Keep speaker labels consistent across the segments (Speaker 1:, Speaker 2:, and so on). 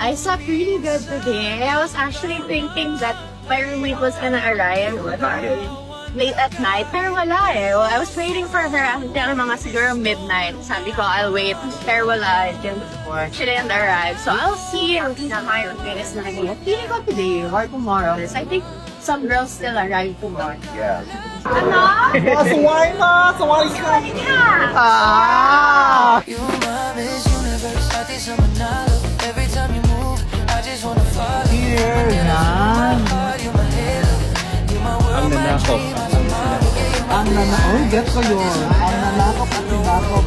Speaker 1: I slept really good today. I was actually thinking that my roommate was gonna arrive late at night, pero wala eh. Well, I was waiting for her until mga siguro midnight. Sabi ko, I'll wait, pero wala until before. She didn't arrive. So I'll see how my roommate is gonna be. Feeling ko today or tomorrow. I think some girls still arrive tomorrow.
Speaker 2: Yeah.
Speaker 1: Ano?
Speaker 2: Sumali na! Sumali ka!
Speaker 3: You my Miss Universe, pati sa Manalo. Every time you move, I just wanna follow you.
Speaker 2: Here na!
Speaker 3: You my halo, you my world, my dream.
Speaker 2: Ang nanakop. Oh, get ko yun. Ang nanakop at sinakop.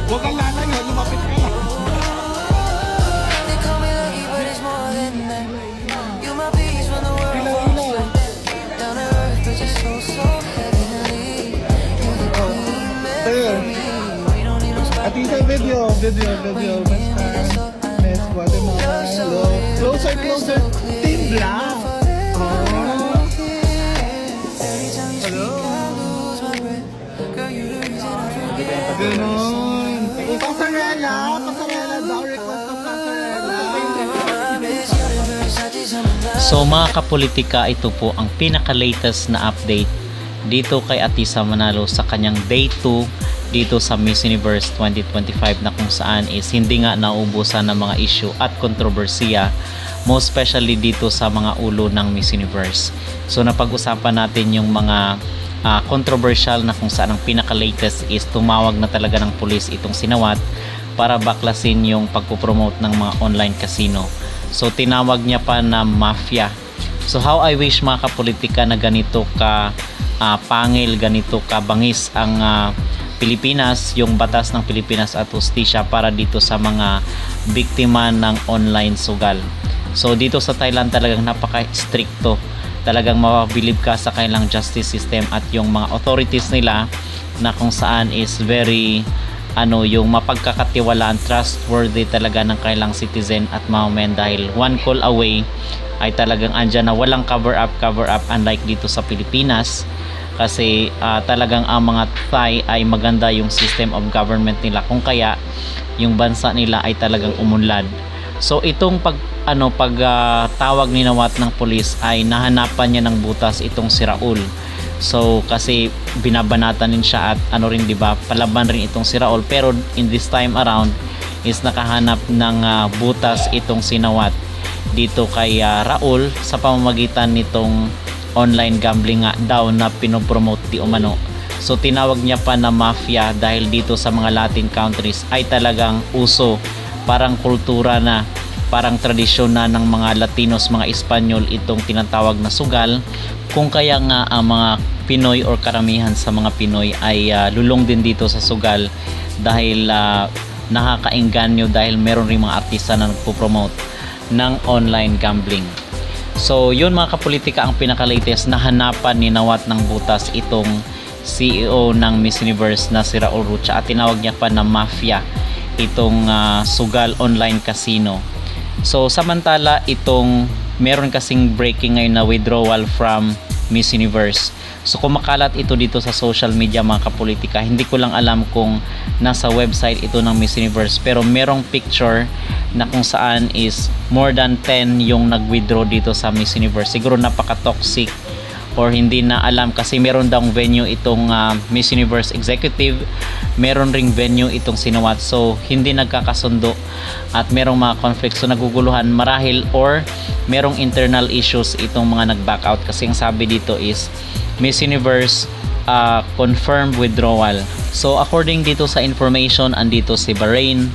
Speaker 2: Huwag kang lalayo, lumapit ka lang.
Speaker 3: They call me lucky, but it's more than that. You my peace when the world falls flat. Down to earth, but you're so heavenly. You're the queen,
Speaker 2: Sir,
Speaker 3: we don't need no
Speaker 2: at isa video. Best time. Miss Guatemala. Hello. Closer. Team Black. Oh. Hello.
Speaker 3: girl, you the reason I forget.
Speaker 2: Ganon. Pasarela. Daw request of Pasarela.
Speaker 3: Miss Universe, pati sa Manalo.
Speaker 4: So mga kapolitika, ito po ang pinaka-latest na update dito kay Atisa Manalo sa kanyang day 2 dito sa Miss Universe 2025, na kung saan is hindi nga naubusan ng mga issue at kontrobersiya, most especially dito sa mga ulo ng Miss Universe. So napag-usapan natin yung mga controversial na kung saan ang pinaka-latest is tumawag na talaga ng pulis itong sinawat para baklasin yung pagpupromote ng mga online casino. So tinawag niya pa na mafia. So how I wish mga kapolitika na ganito ka pangil, ganito ka bangis ang Pilipinas, yung batas ng Pilipinas at hustisya para dito sa mga biktima ng online sugal. So dito sa Thailand talagang napaka-stricto. Talagang mapabilib ka sa kanilang justice system at yung mga authorities nila na kung saan is very yung mapagkakatiwalaan, trustworthy talaga ng kailang citizen at mamamayan, dahil one call away ay talagang andyan na walang cover up unlike dito sa Pilipinas, kasi talagang ang mga Thai ay maganda yung system of government nila, kung kaya yung bansa nila ay talagang umunlad. So itong pagtawag ni Nawat ng pulis ay nahanapan niya ng butas itong si Raul. So kasi binabanatan din siya at rin, di ba, palaban rin itong si Raul, pero in this time around is nakahanap ng butas itong si Nawat dito kay Raul sa pamamagitan nitong online gambling nga daw na pinopromote di umano. So tinawag niya pa na mafia dahil dito sa mga Latin countries ay talagang uso, parang kultura na, parang tradisyon na ng mga Latinos, mga Espanyol itong tinatawag na sugal, kung kaya nga ang mga Pinoy or karamihan sa mga Pinoy ay lulong din dito sa sugal dahil nakakaengganyo, dahil meron rin mga artista na nagpo-promote ng online gambling. So yun mga kapolitika, ang pinaka-latest na hanapan ni Nawat ng butas itong CEO ng Miss Universe na si Raul Rucha, at tinawag niya pa na mafia itong sugal online casino. So samantala itong meron kasing breaking ngayon na withdrawal from Miss Universe. So kumakalat ito dito sa social media mga kapolitika. Hindi ko lang alam kung nasa website ito ng Miss Universe, pero merong picture na kung saan is more than 10 yung nag-withdraw dito sa Miss Universe. Siguro napaka-toxic or hindi na alam, kasi meron daw venue itong Miss Universe executive, meron ring venue itong Sinawat, so hindi nagkakasundo at merong mga conflicts, so naguguluhan marahil or merong internal issues itong mga nag-back out, kasi ang sabi dito is Miss Universe confirmed withdrawal. So according dito sa information, andito si Bahrain,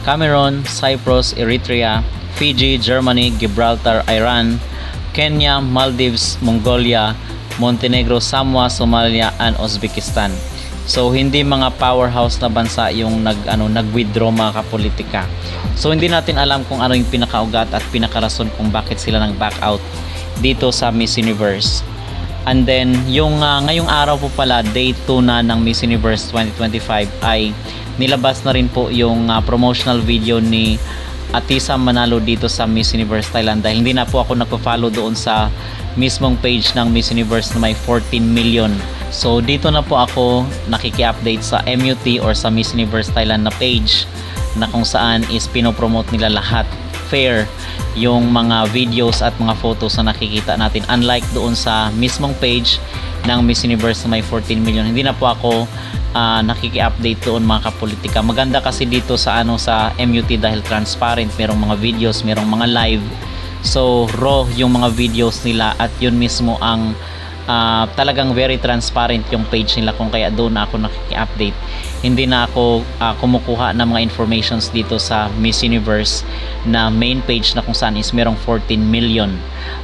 Speaker 4: Cameroon, Cyprus, Eritrea, Fiji, Germany, Gibraltar, Iran, Kenya, Maldives, Mongolia, Montenegro, Samoa, Somalia, and Uzbekistan. So hindi mga powerhouse na bansa yung nag-withdraw mga kapolitika. So hindi natin alam kung ano yung pinakaugat at pinakarason kung bakit sila nag-back out dito sa Miss Universe. And then yung ngayong araw po pala, day 2 na ng Miss Universe 2025, ay nilabas na rin po yung promotional video ni Atisa Manalo dito sa Miss Universe Thailand, dahil hindi na po ako nagpo-follow doon sa mismong page ng Miss Universe na may 14 million. So dito na po ako nakiki-update sa MUT or sa Miss Universe Thailand na page na kung saan is pinopromote nila lahat fair yung mga videos at mga photos na nakikita natin, unlike doon sa mismong page ng Miss Universe na may 14 million. Hindi na po ako nakiki-update doon mga kapolitika. Maganda kasi dito sa sa MUT dahil transparent, merong mga videos, merong mga live, so raw yung mga videos nila at yun mismo ang talagang very transparent yung page nila, kung kaya doon na ako nakiki-update. Hindi na ako kumukuha ng mga informations dito sa Miss Universe na main page na kung saan is merong 14 million.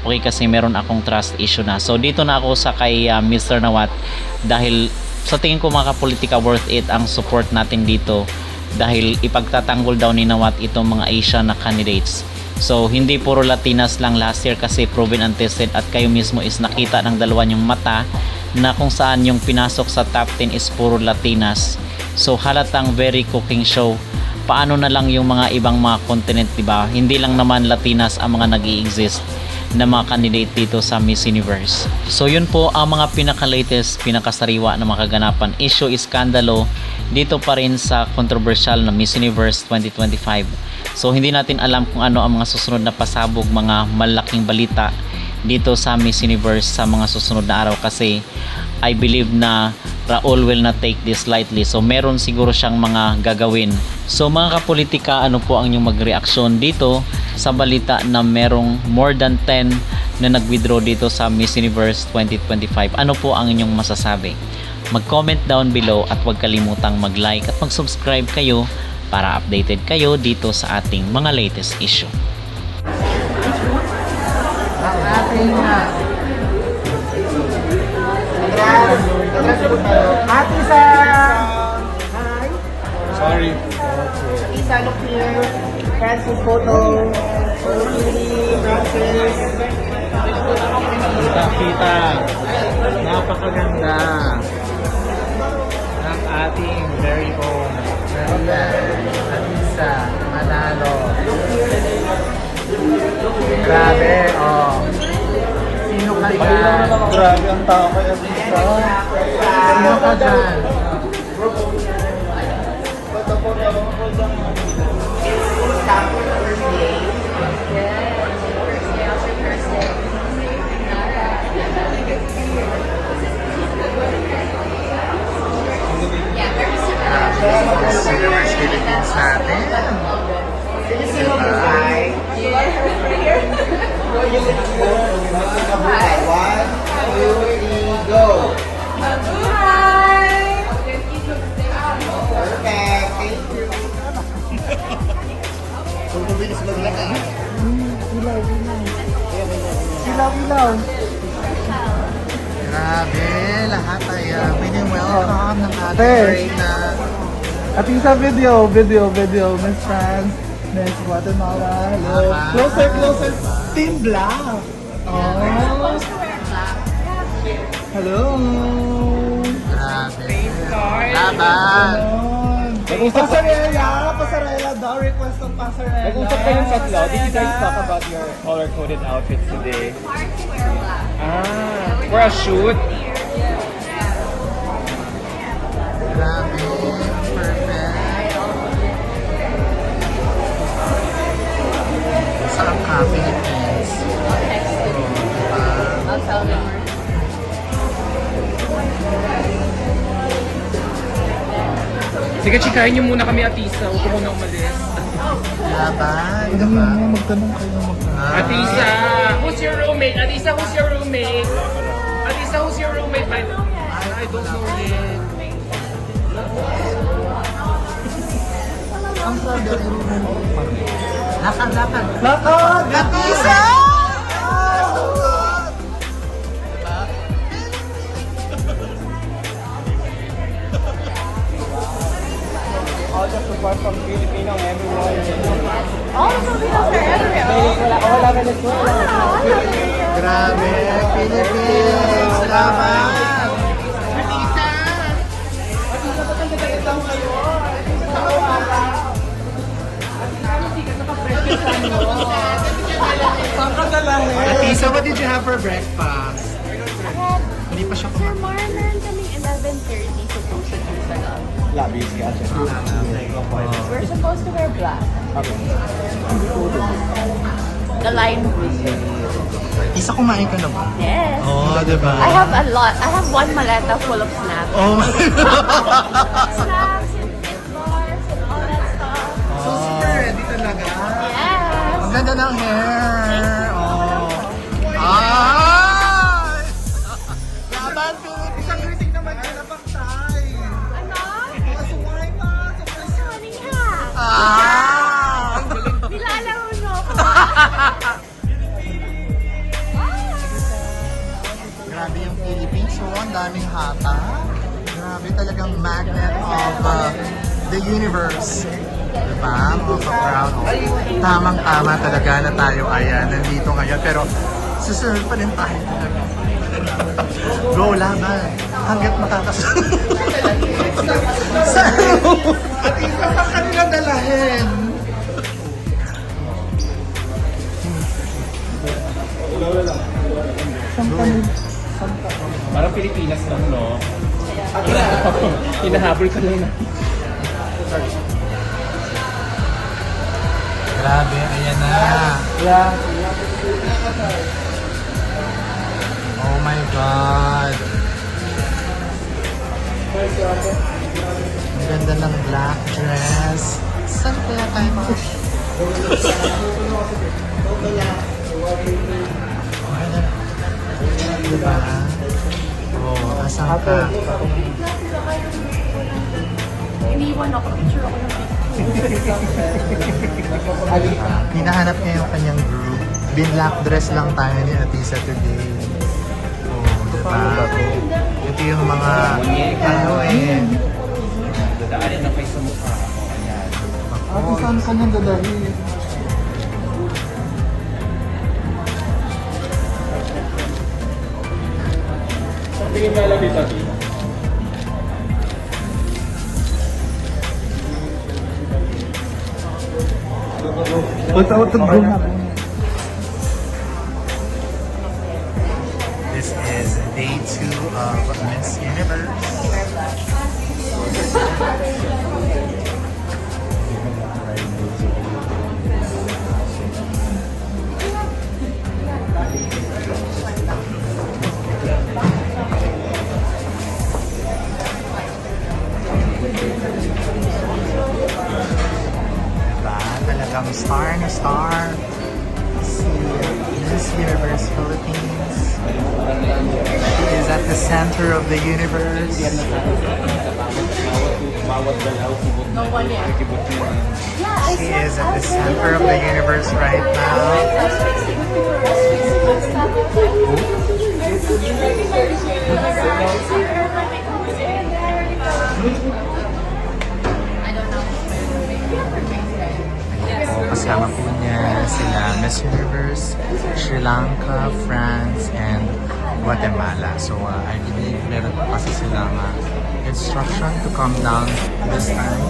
Speaker 4: Okay, kasi meron akong trust issue na. So dito na ako sa kay Mr. Nawat dahil sa tingin ko mga kapolitika worth it ang support natin dito dahil ipagtatanggol daw ni Nawat itong mga Asian na candidates. So hindi puro Latinas lang last year kasi proven and tested, at kayo mismo is nakita ng dalawa yung mata na kung saan yung pinasok sa top 10 is puro Latinas. So halatang very cooking show. Paano na lang yung mga ibang mga continent, diba? Hindi lang naman Latinas ang mga nag-i-exist na mga candidate dito sa Miss Universe. So yun po ang mga pinaka-latest, pinakasariwa na makaganapan. Issue iskandalo dito pa rin sa controversial na Miss Universe 2025. So hindi natin alam kung ano ang mga susunod na pasabog, mga malaking balita dito sa Miss Universe sa mga susunod na araw, kasi I believe na Raul will not take this lightly. So meron siguro siyang mga gagawin. So mga kapolitika, ano po ang inyong magreaksyon dito sa balita na merong more than 10 na nag-withdraw dito sa Miss Universe 2025? Ano po ang inyong masasabi? Mag-comment down below at huwag kalimutang mag-like at mag-subscribe kayo para updated kayo dito sa ating mga latest issue.
Speaker 2: Ang ating ate sa hi. Sorry. Isa look here. Francis photo. Francis. Kita. Napakaganda ng ating very own Alisa Manalo. Grabe, oh. Sino ka dyan? Grabe ang tao kay Alisa. Sino ka dyan? Universe Philippines natin. Hi. One, two, three, go. Hi. Perfect. Thank you. Kung mabilis maglakad. Ilaw. Grabe, lahat ay welcome ng ating na ating sa video, Miss France, Miss Guatemala, hello. Closer, Team Black. Oh. Hello. Grabe. Laban. Pasarela, daw request ng pasarela.
Speaker 5: Nag-usap kayong tatlo. Did you guys talk about your color-coded outfits today? For a shoot?
Speaker 2: Grabe. Perfect. Saan ka, Philippines?
Speaker 1: I'll tell them.
Speaker 5: Sige, chikahin niyo muna kami, Atisa. Huwag ko muna umalis.
Speaker 2: Laban. Diba? Magtanong kayo.
Speaker 5: Atisa, who's your roommate? Atisa, who's your roommate? Atisa, who's your roommate? I don't know yet.
Speaker 2: Ang sabi ng roommate pa rin. Lakad! Atisa!
Speaker 5: All the support from Filipino everyone.
Speaker 1: All the Filipinos are everywhere.
Speaker 5: Wala Venezuela.
Speaker 2: Grabe! Philippines! Salamat! Atisa, what did you have for breakfast?
Speaker 1: I had
Speaker 2: Hindi pa siya
Speaker 1: Sir Marlon coming 11:30 supposedly sa love. We're supposed to wear black. The line.
Speaker 2: Isa kumain ka na ba?
Speaker 1: Yes.
Speaker 2: Oo, diba?
Speaker 1: I have a lot. I have one maleta full of snacks.
Speaker 2: Oh my
Speaker 1: Snacks and fit bars and all that stuff.
Speaker 2: So, super ready talaga.
Speaker 1: Yes.
Speaker 2: Ang ganda ng hair. Oh. Ay! Laban, Philip. Isang greeting naman ka na paktay.
Speaker 1: Ano?
Speaker 2: Suway pa.
Speaker 1: Sorry ha.
Speaker 2: Ah!
Speaker 1: Nilalaro mo ako.
Speaker 2: Grabe yung Philippines. So, ang daming hata. Grabe talagang magnet of the universe. Diba? Mga ka-proud. Tamang-tama talaga na tayo ay nandito ngayon. Pero susunod pa rin tayo. Go, laban. Hanggat makakasunod. At isa pa kanila dalahin.
Speaker 5: Parang Pilipinas lang, no? Hinahabol ka lang na.
Speaker 2: Grabe, ayan na. Oh my God. Ang ganda ng black dress. Saan kaya tayo mga? Diba? Oh, asan ka?
Speaker 1: Iniwan ako. Picture ako ng
Speaker 2: Hinahanap niya yung kanyang group. Bin-black dress lang tayo ni Atisa today. Oh, diba? Ito yung mga, ano
Speaker 5: Dadaanin na kayo sa mukha. Ayan.
Speaker 2: Ate, saan ka niyang dadali?
Speaker 5: Tingin nga lang dito.
Speaker 2: This is day 2 of Miss Universe. Diba? Talagang star na star. Si Miss Universe Philippines. She is at the center of the universe.
Speaker 1: No one yet. Yeah, I
Speaker 2: She is at the center of the universe right now. Kasama po niya sila Miss Universe, Sri Lanka, France, and Guatemala. So I believe meron po kasi silang instruction to come down this time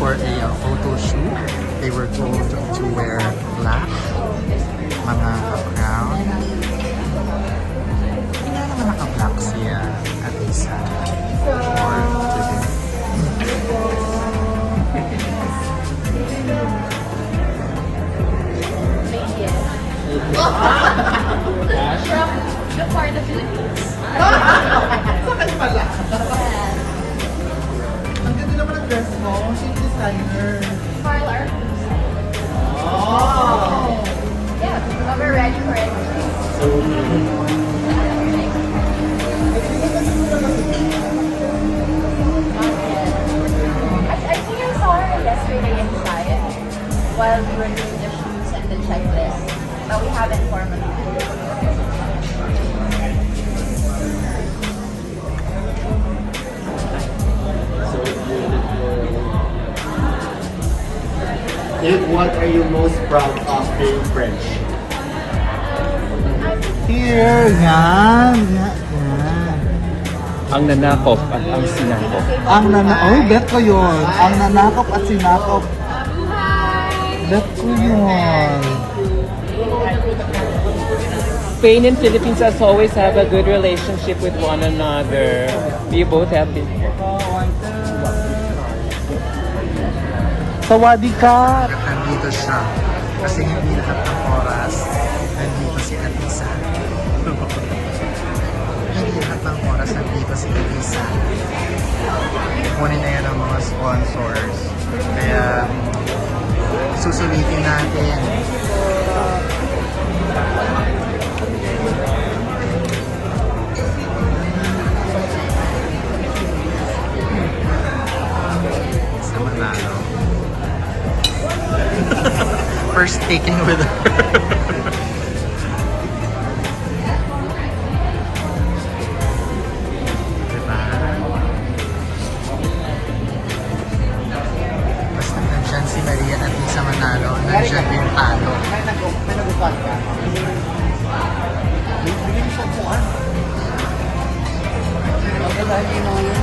Speaker 2: for a photo shoot. They were told to wear black, mga ka-crown. Hindi nga naman naka-black si Atisa for today.
Speaker 1: From the part of Philippines.
Speaker 2: Bakit pala? Ang ganda naman ang dress mo. Sino designer?
Speaker 1: Carl Art.
Speaker 2: Oh!
Speaker 1: Yeah, we're ready for it. I think I saw her yesterday inside while we were doing the shoots and the checklist, but we haven't formally.
Speaker 6: What are you most proud of being French?
Speaker 2: Here, yan. Yan.
Speaker 5: Ang nanakop at ang sinakop.
Speaker 2: Ang bet ko yun. Ang nanakop at sinakop. Bet ko yun.
Speaker 5: Spain and Philippines as always have a good relationship with one another. You both have been. Sawadee-ka!
Speaker 2: Nandito siya. Kasi hindi lahat ng oras nandito si Atisa. Hindi lahat ng oras nandito si Atisa. Kunin na yan ang mga sponsors. Kaya susulitin natin. Sa Manalo. First taking with her. Diba? Basta nandyan si Maria at sa Manalo, nandyan din Talo.
Speaker 6: May nag-upad ka. Bigyan mo sa upuan. Ang ganda yung mga yun.